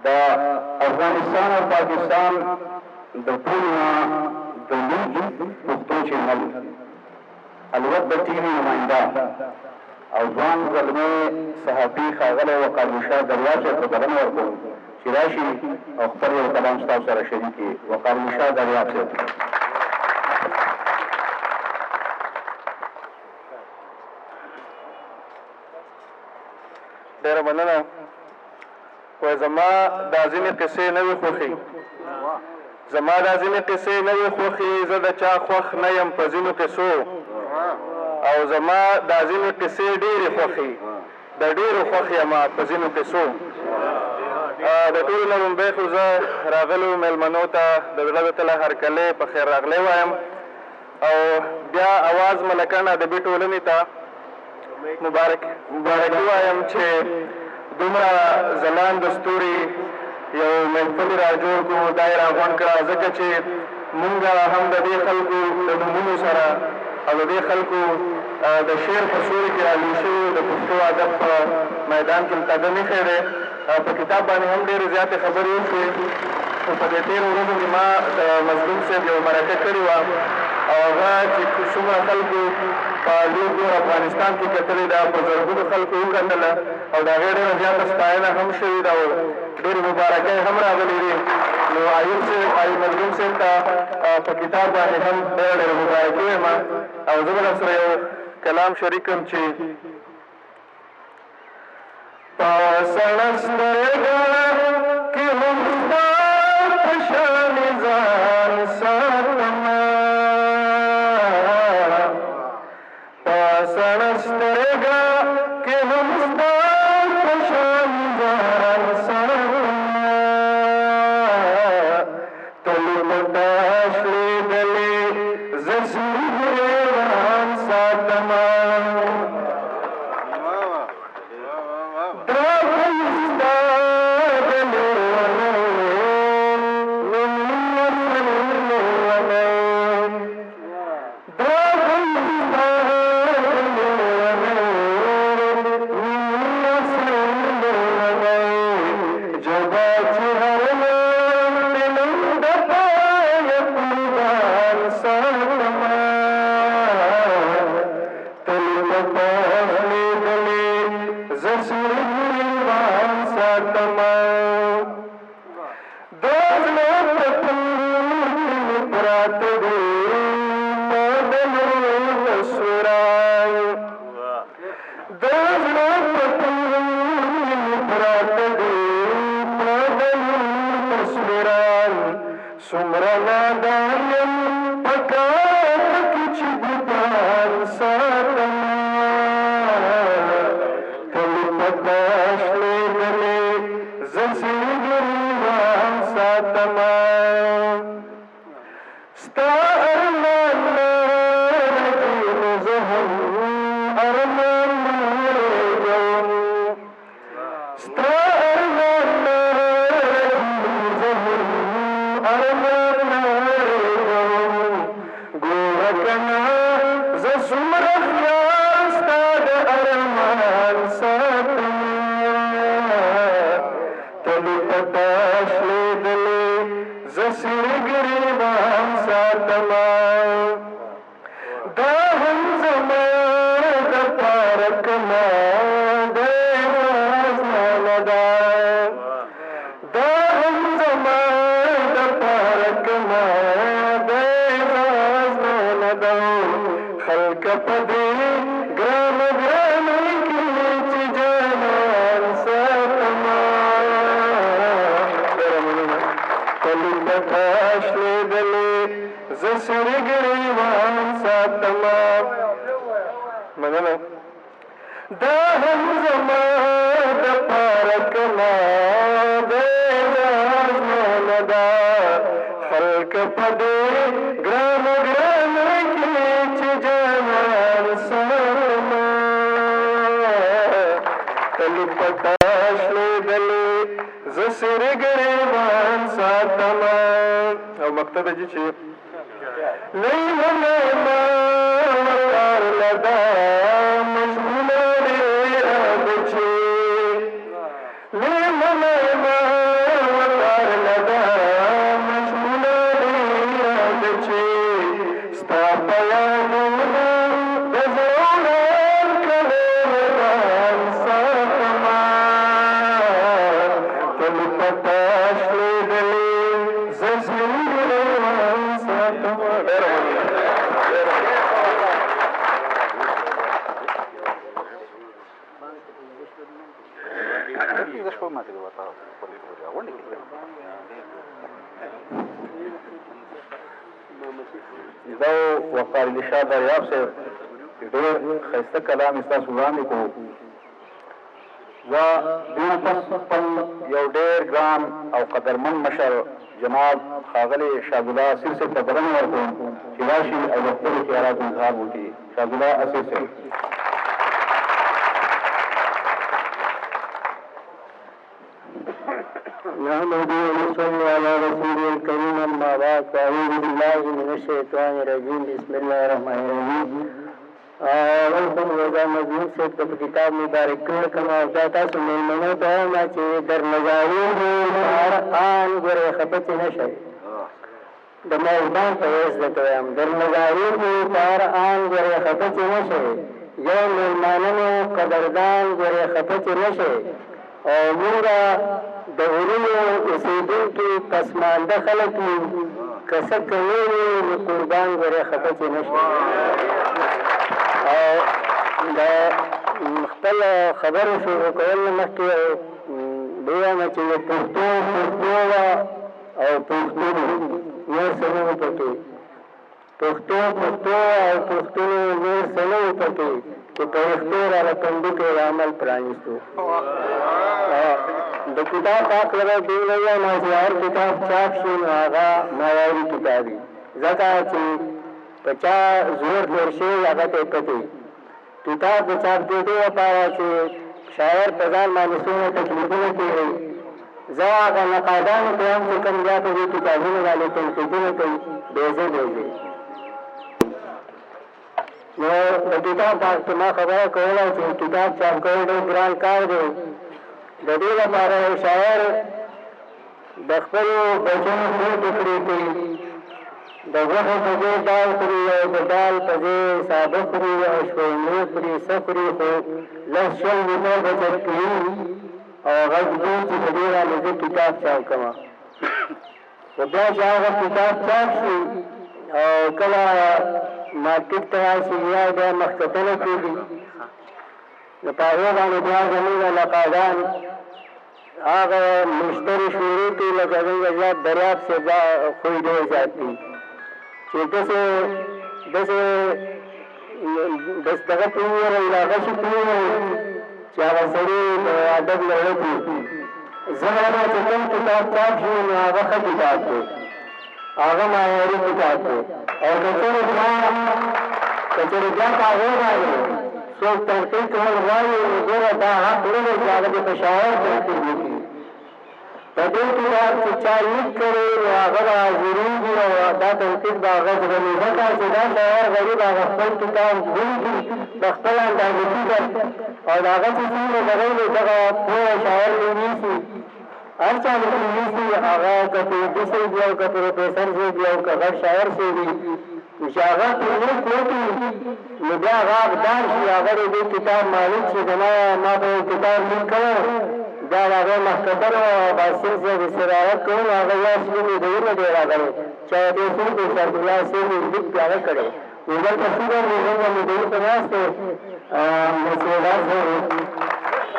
د افغانستان او پاکستان د ټولو نه د لوی پښتو چینل الوت د ټي وي نماینده او ځوان زلمی صحافي ښاغلی وقار شاه دریاب صاحب ته بلنه ورکوم چې راشي او خپل یو کلام ستاسو سره شریک کړي. وقار شاه دریاب صاحب. ډېره مننه. وایي زما دا ځینې قصې نه وي خوښې، زما دا ځینې قصې نه وي خوښې، زه د چا خوښ نه یم په ځینو قصو، او زما دا ځینې قصې ډېرې خوښې، د ډېرو خوښ یم په ځینو قصو. د ټولو نه لومړی خو زه راغلو مېلمنو ته د زړه د تله هرکلې په خیر راغلی وایم، او بیا اواز ملکن ادبي ټولنې ته مبارکي وایم چې دومره ځلانده ستوري یو محفل را جوړ کړو، دا یې راغونډ کړه، ځکه چې مونږ هم د دې خلکو د نومونو سره او د دې خلکو د شعر په سوري کې رالوی شوي د پښتو ادب په میدان کې قدم ایښی دی. په کتاب باندې هم ډېرې زیاتې خبرې وشوې، خو په دې تېرو ورځو کې ما د مظلوم صاحب یو مرکه کړې وه، او هغه چې څومره خلکو په لوی ګور افغانستان کې کتلې ده، په زرګونو خلکو وکتله، او د هغې ډېره زیاته ستاینه هم شوې ده او ډېرې مبارکۍ هم راغلې دي. نو ایوب مظلوم صاحب ته په کتاب باندې هم ډېره ډېره مبارکي وایم، او زه به درسره یو کلام شریک کړم چې په سړه سترګه کې هم ستا په شان ځان ساتمه، په سړه سترګه کې هم ستا په شان ځان ساتمه، تل په تا شلېدلې زه ځان ساتمه. Lima دا وقار علي شاه دریاب صاحب ډېر ښایسته کلام یې ستاسو وړاندې کړو. زه دونه پس خپل یو ډېر ګران او قدرمن مشر جناب ښاغلی شهزاده اسیر صاحب ته بلنه ورکوم چې راشي او د خپلو خیالاتو اظهار وکړي. شهزاده اسیر صاحب. نحمده ونصلي على رسوله الكريم أما بعد فأعوذ بالله من الشيطان الرجيم بسم الله الرحمن الرحيم. اول خو وزا مضمون صاحب ته په کتاب مبارک کړ کومه او دا تاسو مېلمنو ته وایم چې در نظارېږي هر آن ګورې خفه چې نه شئ. د میزبان په حیث درته وایم در نظارېږي هر آن ګورې خفه چې نه شئ. یو مېلمانه قدردان ګورې خفه چې نه شئ. او مونږه د غرونو اوسېدونکي پسمانده خلک یو که څه کوي نو قربان ګورې خفه چې نه شئ. او د خپل خبرو شروع کول نه مخکې ووایم چې پښتو وه او پښتون نور څه نه وو پکې. پښتو او پښتون نور څه نه وو پکې چې په رښتو راله پنډوکې د عمل پرانیستو. د کتاب پاک لره دې ووایم چې هر کتاب چاپ شي نو هغه معیاري کتاب وي، ځکه چې په چا زور جوړ شوی هغه ته یې پتې. کتاب د چاپ کېدو لپاره چې شاعر په ځان باندې څومره تکلیفونه تېروي. زه هغه نقادانو ته وایم چې کوم بیا په دې کتابونو باندې تنقیدونه کوي بیزه. نو د کتاب پاک ما خبره کوله چې کتاب چاپ کول ډېر ګران کار دی. د دې لپاره یو شاعر د خپلو بچیانو خوب وکړي کوي، د غوښې په ځای دال خوري او د دال په ځای سابه خوري او شپېلۍ خوري څه خوري، خو لس شل روپۍ بچت کوي او غږ دی چې په دې باندې زه کتاب چاپ کړم. خو بیا چې هغه کتاب چاپ شي او کله مارکېټ ته راشي یا بیا مخکتنه کېږي نو په هغې باندې بیا زموږ نقادان هغه مشتري شروع کوي لکه زموږ زیات دریاب صاحب دا خوی ډېر زیات دي چې داسې دغه پرې وویل هغه شي پرې وویل چې هغه سړي د ادب نه وکړي. زه وایم چې کوم کتاب چاپ شي نو هغه ښه کتاب دی، هغه معیاري کتاب دی. او که چېرې بیا په هغې باندې څوک تنقید کول غواړي نو ګوره دا حق نه دی چې هغه دې په شاعر تنقید وکړي. په دې کتاب چې چا لیک کړی نو هغه به حاضرېږي او دا تنقید به هغه زغمي، ځکه چې دا شاعر غریب هغه خپل کتاب ولیکي په خپل اندازه فکر او د هغه چې څومره دغی دی دغه پوه شاعر دې نیسي، هر چا دې نیسي، هغه که پوهنتون صاحب وي او که پروفیسر صاحب وي او که غټ شاعر صاحب وي چې هغه پرې لیک وکړي نو بیا هغه حقدار شي، هغه د دې کتاب مالک شي. ما په یو کتاب لیک کړی بیا د هغې محکمه او باسل صاحب استراحت کوم هغه یا شلي ډېرونه دی راغلی چې هغه دې څوک دی شرفالله صاحب یې لیک پیاده کړی. نو دلته شکر دی زموږ مدعي په ناست دی مسعوده صاحب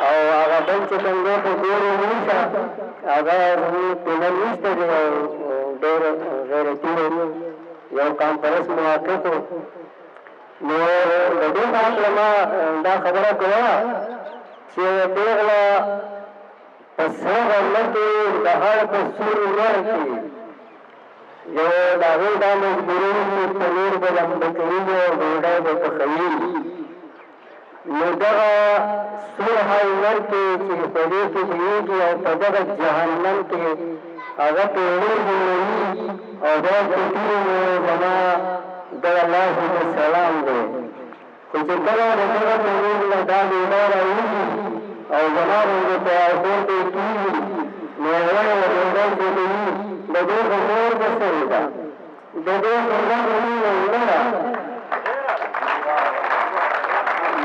او هغه بل چې کوم دی په ګورې موشه هغه زموږ پینل نشته دی او ډېر غیرتي دی، یو کانفرنس موافق و. نو د دې په هکله ما دا خبره کوله چې پېغله په سره غرمه کې د هر په سور لمر کې یو د هغې دا مجبوري چې پنیر به لمبه کوي او ډوډۍ به پخوي. نو دغه سور لمر کې چې په دې کې ډوبېږي او په دغه جهنم کې هغه پیړۍ جوړوي او دا فکر نو زما دغه الله سلام دی. خو چې کله د دغه پیړۍ نه دا ډوډۍ راوځي او زما باندې په اخر کې کېږي نو هغه ډوډۍ جوړوي د دې خو نور بسرې ده د دې خو نه ده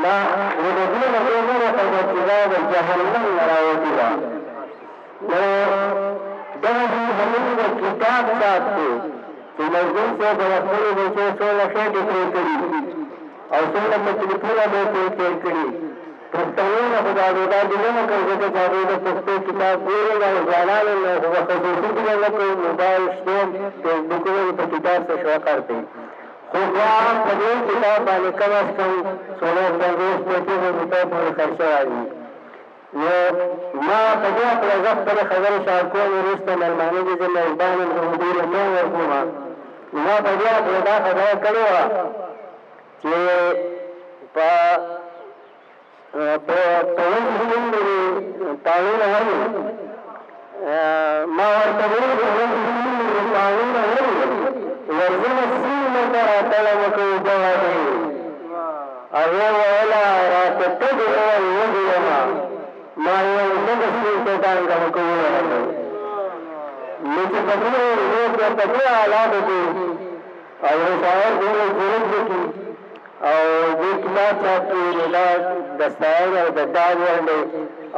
ما نو د دې نه نه خبره چې دا د جهنم نه راوځي ده. نو دغه زموږ د کتاب چاپ دی چې مضمون صاحب د خپلو بچو څومره خېټې پرې کړي او څومره تکلیفونه به یې تېر کړي پښتنو نه خو دا ډوډۍ دې نه کوي ځکه چې هغوی د پښتو کتاب ګوري او ځوانانو نه خو به خصوصي دې نه کوي موبایل شته فیسبوکونه په کتاب څه شوقر کوي خو بیا هم په دې کتاب باندې کم از کم 150 پیسې به روپۍ پورې خرچه راځي نو ما په دې هکله زه خپلې خبرې شاعر کوم وروسته مېلمانه دي زه مهربان یم که ډېرې نه ورکوم ما په دې هکله دا خبره کړې وه چې په اوس زموږ پاڼونه ولې ما ورته وویل چې اوس زموږ پاڼونه ولې ورځنه سیمه ته راتله مه کوو اوبه واچوي هغې ویله راته تږې وویل وږې یمه ما یو دغه سیمې ته ډانګه مه کوو وویل نو چې په دې حالاتو کې او یو شاعر دومره جرأت وکړي او دې کتاب چاپ کړي نو دا د ستاینې او د ډاډ وړ دی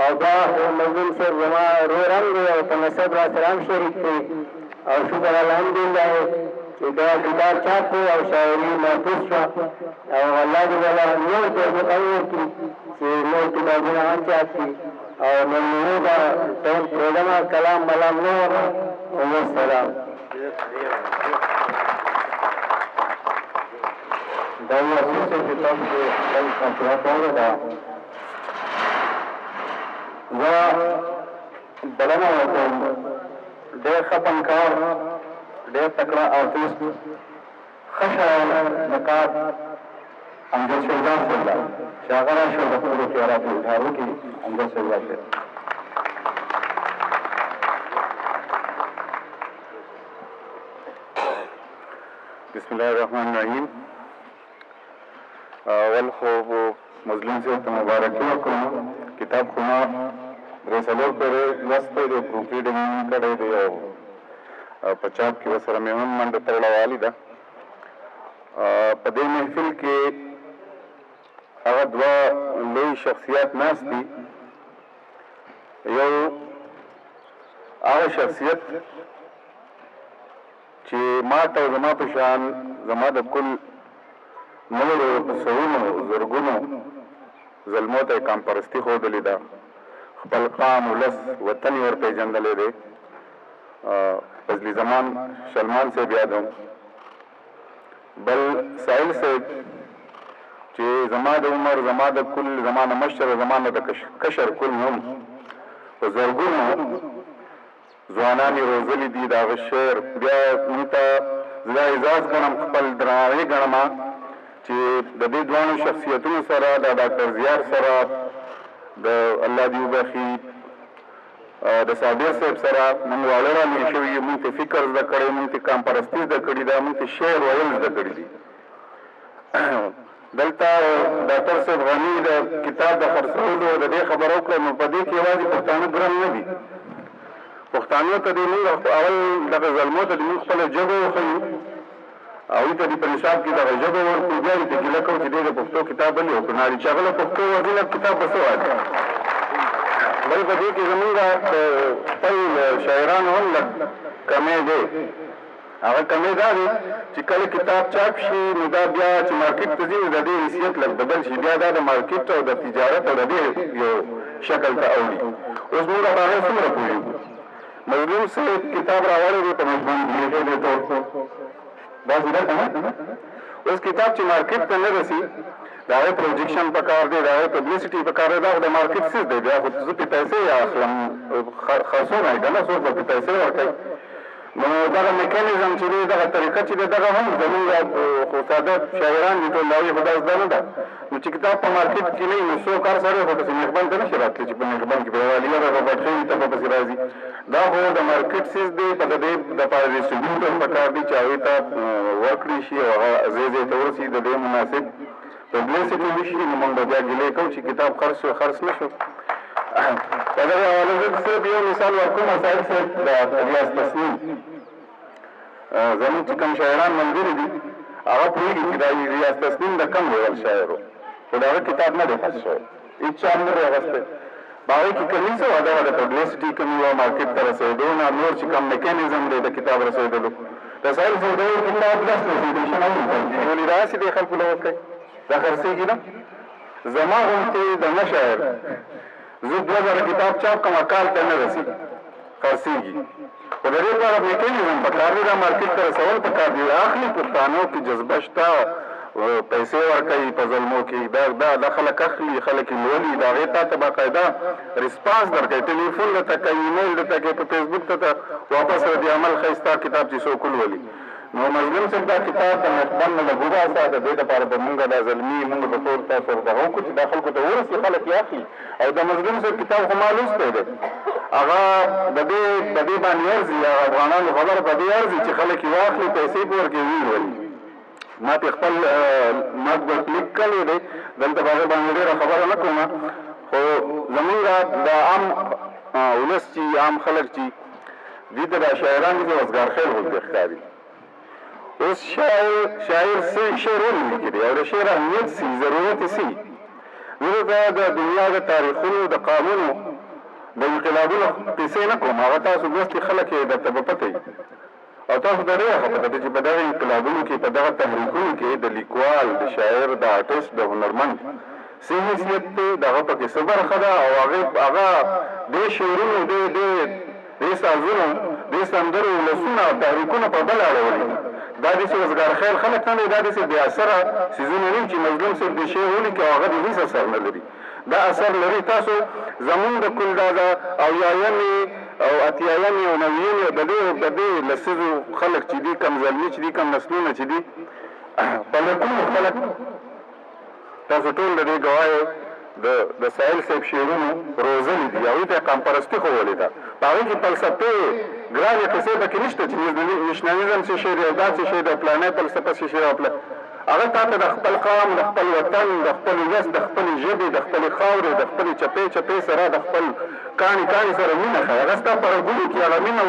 او دا مظلوم صاحب زما ورور هم دی او په نسب راسره هم شریک دی او شکر الحمدلله چې دا کتاب چاپ کړو او شاعري محفوظ شوه او الله دې والا نور توفیق وکړي چې نور کتابونه هم چاپ کړي او مېلمنو ته ټول پرېږدمه کلام بلام نه ومه والسلام دا یو اساسي کتاب چې خپل کنټرول ده زه بلنه ورکوم ډېر ښه فنکار ډېر تکړه آرټسټ ښه شاعر نقاد امجد شهزاد صاحب ده چې هغه راشي او د خپلو خیالاتو اظهار وکړي امجد شهزاد صاحب بسم الله الرحمن الرحیم اول خو مظلوم صاحب ته مبارکي ورکوم کتاب خو ما درې څلور پورې لوستی دی پروف ریډینګ کړی دی او په چاپ کې ورسره مې هم منډه تړله والي ده په دې محفل کې هغه دوه لوی شخصیات ناست دي یو هغه شخصیت چې ما ته زما په شان زما د کل نورو سوونو زرګونو ظلمو ته یې کامپرستي ښودلې ده خپل قام ولس وطن یې ورپېژندلی دی فضلي زمان سلمان صاحب یادوم بل ساحل صاحب چې زما د عمر زما د کل زما نه مشر زما نه د کشر کل هم په زرګونو ځوانان یې روزلي دي د هغه شعر بیا موږ ته زه دا اعزاز ګڼم خپل درناوی ګڼم چې د دې دواړو شخصیتونو سره د ډاکټر زیار سره د الله دې وبخي د صابر صاحب سره موږ واړه رامېل شوي یو موږ ته فکر زده کړی موږ ته کامپرستي زده کړې ده موږ ته شعر ویل زده کړي دي دلته ډاکټر صاحب غني د کتاب د خرڅولو د دې خبره وکړه نو په دې کې یوازې پښتانه ګرم نه دي پښتانو ته دې موږ اول دغه ظلمو ته دې موږ خپله ژبه وښیو هغوی ته دې په نصاب کې دغه ژبه ورکړو بیا دې ته ګیله کوو چې دې د پښتو کتاب ولې وکړو ناري چې هغه له پښتو وزینه کتاب به څه وایي بل په دې کې زمونږ خپل شاعرانو هم لږ کمی دی هغه کمی دا دی چې کله کتاب چاپ شي نو دا بیا چې مارکیټ ته ځي نو د دې حیثیت لږ بدل شي بیا دا د مارکیټ او د تجارت او د دې یو شکل ته اوړي اوس موږ په هغه څومره پوهېږو مظلوم صاحب کتاب راوړی دی په مضمون لیکلی دی طور دا زیره که نه اوس کتاب چې مارکیټ ته نه رسي د هغې پروجیکشن پکار دی د هغې پبلیسټي پکار دی دا خو د مارکیټ څیز دی بیا خو زه پې پیسې اخلم خرڅونه یې که نه څوک به پې پیسې ورکوي نو دغه میکانیزم چې دی دغه طریقه چې دی دغه هم زمونږ خو ساده شاعران دي ټول د هغې خو دا زده نه ده نو چې کتاب په مارکیټ کې نه وي نو څوک هر سړی خو پسې میخبند ته نه شي راتلی چې په میخبند کې به واليه به بټخوي ته به پسې راځي دا خو د مارکیټ سیز دی په د دې دپاره ډسټریبیوټر پکار دي چې هغوی ته ورکړي شي او هغه ځای ځای ته ورسي د دې مناسب پبلیسټي وشي نو موږ به بیا ګیلې کوو چې کتاب خرڅ شو خرڅ نه شو په دغه حواله زه صرف یو مثال ورکوم صاحب صاحب د ریاض تسنیم زموږ چې کوم شاعران ملګري دي هغه پوهېږي چې دا ریاض تسنیم د کم ډول شاعر و خو د هغه کتاب نه دی خرڅ شوی هېڅ چا هم نه دی اخیستی په هغې کې کمي څه وه دغه د پبلیسټي کمي وه مارکیټ ته رسېدو نه نور چې کوم میکانیزم دی د کتاب رسېدلو د سایل سوداګر کتاب لس رسېدو ولې داسې دی خلکو له ورکوي دا خرڅېږي نه زما غوندې د نه شاعر زه 2000 کتاب چاپ کوم کال ته نه رسېږي خرڅېږي خو د دې لپاره میکانیزم پکار دی دا مارکېټ ته رسول پکار دی اخلي پښتانو کې جذبه شته پیسې ورکوي په ظلمو کې دا خلک اخلي خلک یې لولي د هغې تا ته باقاعده رسپانس درکوي ټلیفون درته کوي ایمیل درته کوي په فیسبوک ته واپس رد عمل ښایي ستا کتاب چې څوک ولولي نو مظلوم صاحب دا کتاب د مخبن نه لږ وباسه د دې دپاره به مونږ دا زلمي مونږ به ټول تاسو دغه وکړو چې دا خلکو ته ورسي خلک یې اخلي او د مظلوم صاحب کتاب خو ما لوستی دی هغه د دې باندې ارزي هغه افغانانو خبره په دې ارزي چې خلک یې واخلي پیسې پې ورکوي ویولي ما پې خپل مطبوعات لیک کړی دی دلته به هغې باندې ډېره خبره نه کومه خو زمونږ د عام ولس چې عام خلک چې دې ته دا شاعران دي وزګار خیل غوندې ښکاري اوس شاعر شعر ولې لیکي دی او د شعر اهمیت سي ضرورت یې سي زه ته د دنیا د تاریخونو د قانونو د انقلابونو قصې نه کوم هغه تاسو لوستي خلک یې درته به پته وي او تاسو ته ډېره ښه پته ده چې په دغه انقلابونو کې په دغه تحریکونو کې د لیکوال د شاعر د آرټسټ د هنرمند څه حیثیت دی د هغه پکې څه برخه ده او هغه دې شعرونو دې سازونو دې سندرو ولسونه او تحریکونه په بل اړولي دا داسې وزګار خیر خلک نه دی دا داسې بې اثره څیزونه نه چې مظلوم صاحب د شعر ولیکي او هغه د هېڅ اثر نه لري دا اثر لري تاسو زمونږ د کل دا اویایمې او اتیایمې او نویمې د دې لسیزو خلک چې دي کم زلمي چې دي کم نسلونه چې دي په لکونو خلک تاسو ټول د دې ګواه د ساحل صاحب شعرونو روزلي دي هغوی ته یې قام پرستي ښوولې ده په هغوی کې فلسفې ګرانې قصې پکې نشته چې نشنالیزم څه شی دی او دا څه شی دی پلانی فلسفه څه شی دی هغه تا ته د خپل قام د خپل وطن د خپل ولس د خپلې ژبې د خپلې خاورې د خپلې چپې سره د خپل کاڼي سره مینه ښایي هغه ستا په رګونو کې هغه مینه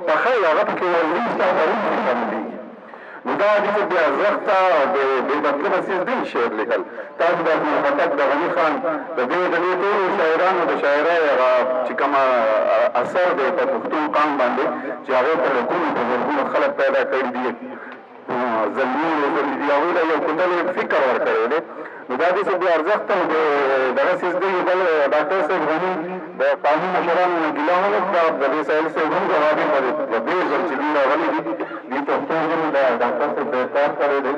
پخوي هغه پکې ورځي ستا په روح کې شاملېږي نو دا داسې بې ارزښته او بې مطلبه څیز دی شعر لیکل تاسو د خټک د غني خان د دې ټولو شاعرانو د شاعرۍ هغه چې کومه اثر دی په پښتون قام باندې چې هغې په لکونو په زرګونو خلک پیدا کړي دي زلمي روزلي دي هغوی له یو کندلې فکر ورکړی دی نو دا داسې بې ارزښته او دغه څیز دی بل ډاکټر صاحب غني د قانون مشرانو نه ګیله ونه کړه د دې ساحل صاحب هم جواب یې په دې ځل چې دوی راغلي دي دوی پښتو ژبې د ډاکټر صاحب د اطاعت کړی دی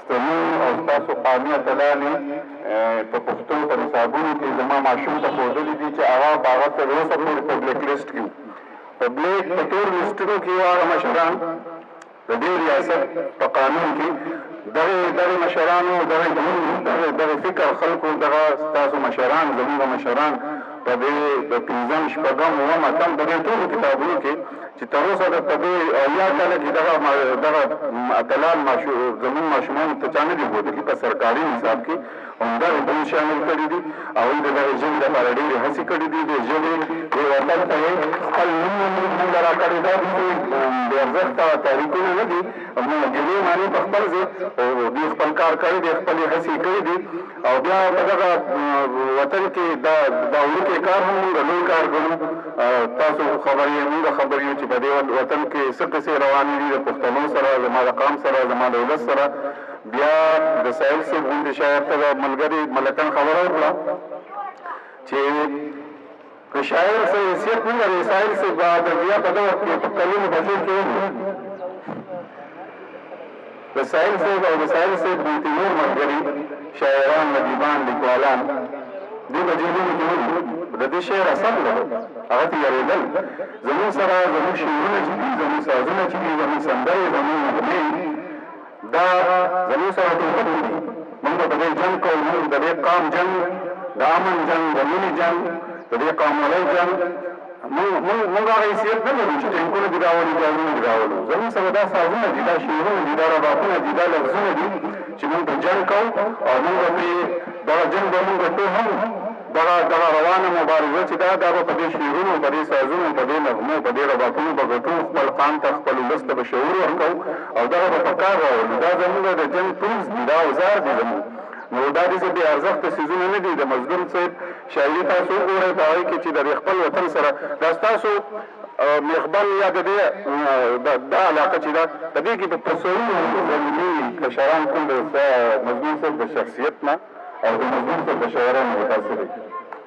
ستنون او ستاسو قامي اتلانې په پښتو په نصابونو کې زما ماشوم ته ښودلي دي چې هغه په هغه تر اوسه پورې په بلیک لیسټ کې په تور لیسټونو کې هغه مشران د دې ریاست په قانون کې دغه مشرانو دغه فکر خلکو دغه ستاسو مشران زموږ مشران په دې د پنځم شپږم اووم اتم په دې ټولو کتابونو کې چې تر اوسه په دې اویا کاله کې دغه اتلان زموږ ماشومانو ته چا نه دي ښودلي په سرکاري نصاب کې همدغه ټول شامل کړي دي هغوی د دغې ژبې لپاره ډېرې هڅې کړي دي د ژبې دې وطن ته یې خپل نوم موږ راکړی دا داسې بې ارزښته تحریکونه نه دي ګیلې معنې په خپل ځای دوی خپل کار کړی دی خپلې هڅې کړي دي او بیا په دغه وطن کې دا وړوکی کار هم موږ لوی کار ګڼو تاسو خبر یې موږ خبر یو چې په دې وطن کې څه قصې روانې دي د پښتنو سره زما د قام سره زما د ولس سره بیا د ساحل صاحب غوندې شاعر ته د ملګري ملکن خبره وکړه چې که شاعر څه حیثیت نه لري ساحل صاحب به ادبیه په دغه کې په کلونو بچو کې د ساحل صاحب او د ساحل صاحب غوندې نور ملګري شاعران ادیبان لیکوالان دوی په جیبونو کې وي د دې شعر اثر لري هغه ته یارېدل زموږ سره زموږ شعرونه چې دي زموږ سازونه چې دي زموږ سندرې زموږ نغمې دا زموږ سره ټول دي موږ په دې جنګ کوو موږ د دې قام جنګ د امن جنګ د مینې جنګ د دې قاموالۍ جنګ موږ هغه حیثیت نه لرو چې ټینکونه دي راولو جنګونه دي راولو زموږ سره دا سازونه دي دا شعرونه دي دا رباطونه دي دا لفظونه دي چې موږ په جنګ کوو او موږ پرې دغه جنګ به موږ ټول هم دغه روانه مبارزه چې دا به په دې شعرونو په دې سازونو په دې نغمو په دې رباطونو به ګټو خپل قام ته خپل ولس ته به شعور ورکوو او دغه به په کار راولو دا زموږ د جنګ ټولز دي دا اوزار دي زموږ نو دا داسې بې ارزښته څیزونه نه دي د مظلوم صاحب شاعري تاسو وګورئ په هغې کې چې د خپل وطن سره دا ستاسو مخبل یا د دې دا علاقه چې ده په دې کې په تصورونو زمیني کشران کوم د مظلوم صاحب د شخصیت نه او د مظلوم صاحب د شاعرانو متاثر دي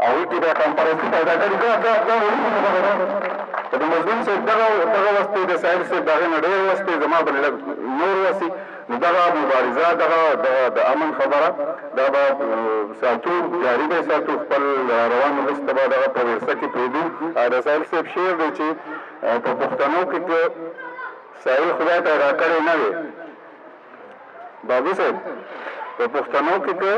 هغوی کې دا کمپارسي پیدا کړي دا وړوکې خبره ده که د مظلوم صاحب دغه وس دی د ساحل صاحب د هغې نه ډېر وس دی زما بلې لږ نور وس وي نو دغه مبارزه دغه د امن خبره دا به ساتو جاري به ساتو خپل روان ولس ته به دغه په ورثه کې پرېږدو د ساحل صاحب شعر دی چې په پښتنو کې که ساحل خدای پیدا کړی نه وي بابو صاحب په پښتنو کې که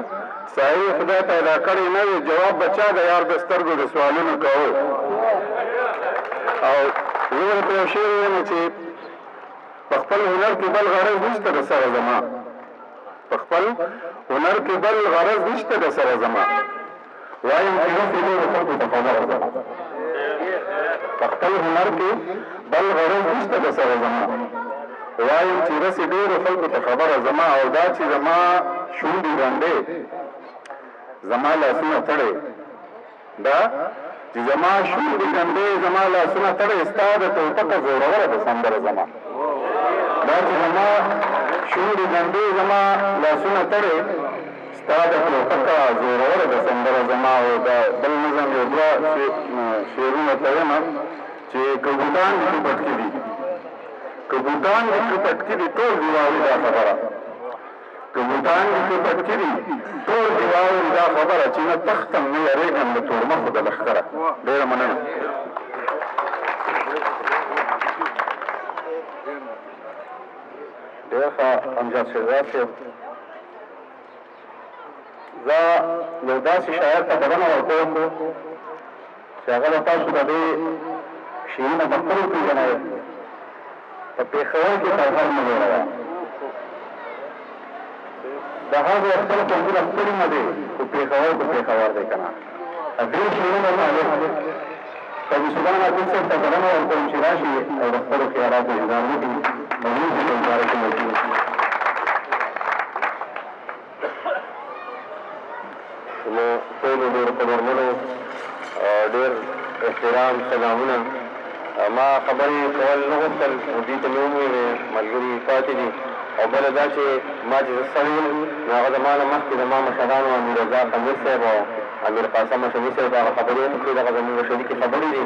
ساحل خدای پیدا کړی نه وي جواب بچا د یار د سترګو د سوالونو کوو او زه ورته یو شعر وایم چې په خپل هنر کې بل غرض نشته د سره زما په خپل هنر کې بل غرض نشته د سره زما وایم چې رسې نورو خلکو ته خبره زما په خپل هنر کې بل غرض نشته د سره زما وایم چې رسې ډېرو خلکو ته خبره زما او دا چې زما شونډې ګنډې زما لاسونه تړې دا چې زما شونډې ګنډې زما لاسونه تړې ستا د ټوپکه زوروره د سندره زما دا چې زما شونډې ګنډې زما لاسونه تړې ستا د ټوپکه زوروره د سندره زما او دا بل نظم یو دوه شعرونه ته یم چې که بوټان دې پټکي دي که بوټان دې پټکي دي ټول دې واوري دا خبره که بوټان دې پټکي دي ټول دې واوري دا خبره چې نه تختم نه یېرېږم د تورمخو د لښکره ډېره مننه ډېر ښه امجد شهزاد صاحب زه یو داسې شاعر ته بلنه ورکوم چې هغه به تاسو د دې شعرونه په خپل وپېژنئ په پېښور کې سرحد مه جوړوه د هغې خپل قومونه ستړي نه دی خو پېښور په پېښور دی که نه ډېر شعرونه معلوم قومي سودان عبدل صاحب ته بلنه ورکوم چې راشي او د خپلو خیالاتو اظهار وکړي مظلوم صاحب په باره کې وکړي نو ټولو ډېر قدرمنو ډېر احترام سلامونه ما خبرې کول نه غوښتل دوی ته مې وویلې ملګري پاتې دي او بله دا چې ما چې زه ستړی یم نو هغه زما نه مخکې زما مشرانو امیر رضا قمیر صاحب او امیر قاسم شمي صاحب هغه خبرې وکړې دغه زموږ شریکې خبرې دي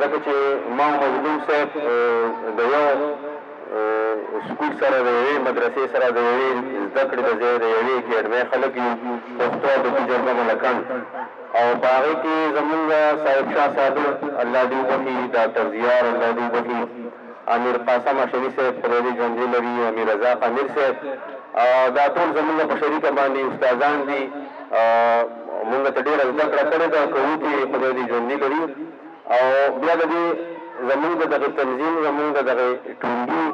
ځکه چې ما مظلوم صاحب د یو سکول سره د یوې مدرسې سره د یوې زده کړې د ځای د یوې اکیډمۍ خلک یو پښتو ادبي جرګه ملکان او په هغې کې زمونږ صاحب شاه صادق الله دې وبخي ډاکټر زیار الله دې وبخي امیر قاسم هاشمي صاحب خدای دې ژوندي لري امیر رضا قمیر صاحب دا ټول زمونږ په شریکه باندې استادان دي مونږ ته ډېره زده کړه کړې ده کوونکي خدای دې ژوندي لري او بیا د دې زمونږ د دغه تنظیم زمونږ د دغه ټولګي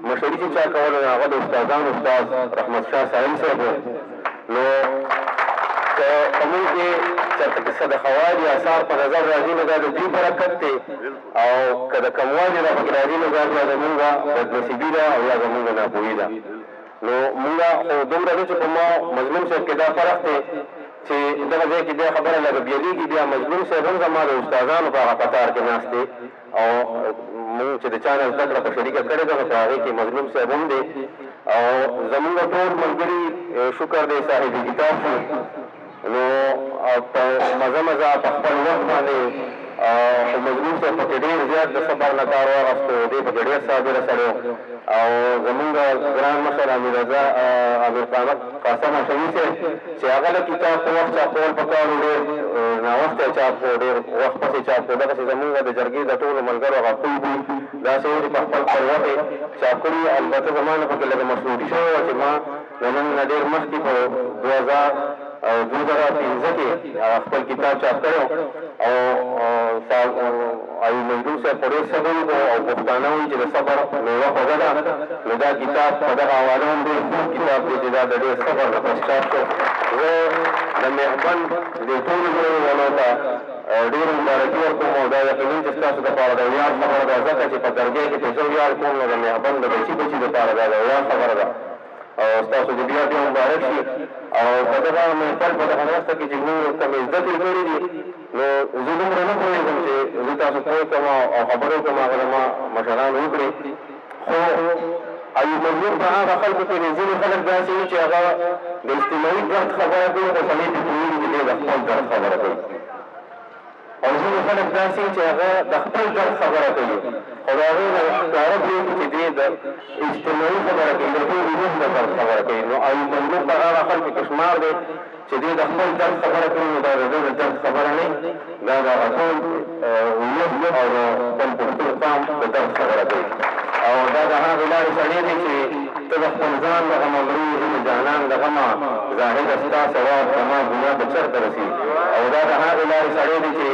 مشري چې چا کوله هغه د استادانو استاد رحمت شاه ساحل صاحب نو که په مونږ کې چېرته کیسه د خوالي اثار په نظر راځي نو دا د دوی برکت دی او که د کموالي را پکې راځي نو دا بیا زمونږ بدنصیبي ده او یا زمونږ ناپوهي ده نو مونږ خو دومره ده چې په ما مظلوم صاحب کې دا فرق دی چې دغه ځای کې بیا خبره لږ بیلېږي بیا مظلوم صاحب هم زما د استادانو په هغه قطار کې ناست دی او مونږ چې د چا نه زده کړه په شریکه کړې ده نو په هغې کې مظلوم صاحب هم دی او زمونږ ټول ملګري شکر دی صاحب کتاب شو نو په مزه مزه په خپل وخت باندې خو مظلوم صاحب پکې ډېر زیات د صبر نه کار واخیستو دی پکې ډېر صابره سړی او زمونږ ګران مشر امیر رضا امیر قاسم هاشمي صاحب چې هغه د کتاب په وخت چاپول پکار و ډېر ناوخته چاپ کړو ډېر وخت پسې چاپ کړو دغسې زمونږ د جرګې د ټولو ملګرو هغه خوی دي داسې و چې په خپل وخت یې چاپ کړي البته زما نه پکې لږه مشروطي شوې وه چې ما د نن نه ډېر مخکې په 2015 کې خپل کتاب چاپ کړی او ایوب مظلوم صاحب په ډېر صبر وکړو او پښتانه وایي چې د صبر میوه خوږه ده نو دا کتاب په دغه حواله هم ډېر خوږ کتاب دی چې دا د ډېر صبر نه پس چاپ شو زه د مهربند دې ټولو ځوانانو ته ډېر مبارکي ورکوم او دا یقیني چې ستاسو دپاره د ویاړ خبره ده ځکه چې په درګۍ کې چې زه ویاړ کوم نو د مهربند د بچي بچي دپاره دا د ویاړ خبره ده او ستاسو د بیا بیا مبارک شي او په دغه محفل په دغه مرسته کې چې موږ کومې زده کړې کړې دي نو زه دومره نه پوهېږم چې زه تاسو پوه کړم او خبرې کوم هغه زما مشران وکړې خو او یو مضمون په هغه خلکو کې ځینې خلک داسې وي چې هغه د اجتماعي درد خبره کوي خو سړی پرې پوهېږي چې دی د خپل درد خبره کوي او ځینې خلک داسې وي چې هغه د خپل درد خبره کوي خو د هغې نه ښکاره پرېږدي چې دی د اجتماعي خبره کوي د ټول روح د درد خبره کوي نو او مضمون په هغه خلکو کې شمار دی چې دی د خپل درد خبره کوي نو دا د ده د درد خبره نه دا د هغه ټول ولس او د خپل پښتون قام د درد خبره کوي او دا د هغې لارې سړی دی چې ته د خپل ځان د غمه مري د جانان د غمه زاهده ستا ثواب زما ګناه به چېرته رسي او دا د هغې لارې سړی دی چې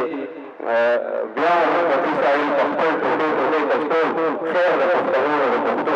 بیا محبتي ساحل په خپل ټوټې ټوټې کچ کول خیر د پښتنو د پښتو